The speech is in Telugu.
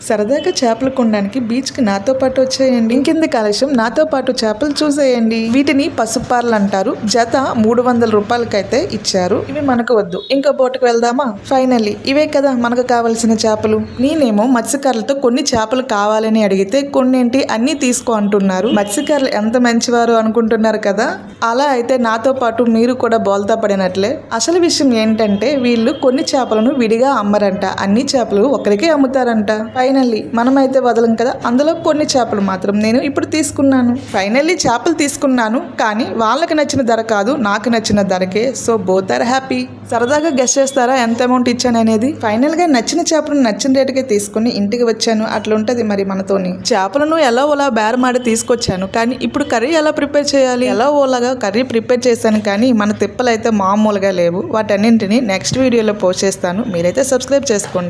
సరదాగా చేపలు కొనడానికి బీచ్ కి నాతో పాటు వచ్చేయండి. ఇంకెందుకు ఆలస్యం, నాతో పాటు చేపలు చూసేయండి. వీటిని పసుపార్లు అంటారు. జత 300 రూపాయలకైతే ఇచ్చారు. ఇవి మనకు వద్దు, ఇంకో బోటుకు వెళ్దామా? ఫైనల్లీ ఇవే కదా మనకు కావలసిన చేపలు. నేనేమో మత్స్యకారులతో కొన్ని చేపలు కావాలని అడిగితే కొన్నేంటి అన్ని తీసుకో అంటున్నారు. మత్స్యకారులు ఎంత మంచివారు అనుకుంటున్నారు కదా. అలా అయితే నాతో పాటు మీరు కూడా బోల్తా పడినట్లే. అసలు విషయం ఏంటంటే వీళ్ళు కొన్ని చేపలను విడిగా అమ్మరంట, అన్ని చేపలు ఒకరికే అమ్ముతారంట. ఫైనల్లీ మనమైతే వదలం కదా, అందులో కొన్ని చేపలు మాత్రం నేను ఇప్పుడు తీసుకున్నాను. ఫైనల్లీ చేపలు తీసుకున్నాను, కానీ వాళ్ళకి నచ్చిన ధర కాదు, నాకు నచ్చిన ధరకే. So both are happy. సరదాగా గెస్ చేస్తారా ఎంత అమౌంట్ ఇచ్చాను అనేది? ఫైనల్ గా నచ్చిన చేపలను నచ్చిన రేటుకే తీసుకుని ఇంటికి వచ్చాను. అట్లుంటది మరి మనతోని. చేపలను ఎలా ఓలా బేరమాడి తీసుకొచ్చాను, కానీ ఇప్పుడు కర్రీ ఎలా ప్రిపేర్ చేయాలి? ఎలా ఓలాగా కర్రీ ప్రిపేర్ చేశాను, కానీ మన తిప్పలు అయితే మామూలుగా లేవు. వాటన్నింటినీ నెక్స్ట్ వీడియోలో పోస్ట్ చేస్తాను. మీరైతే సబ్స్క్రైబ్ చేసుకోండి.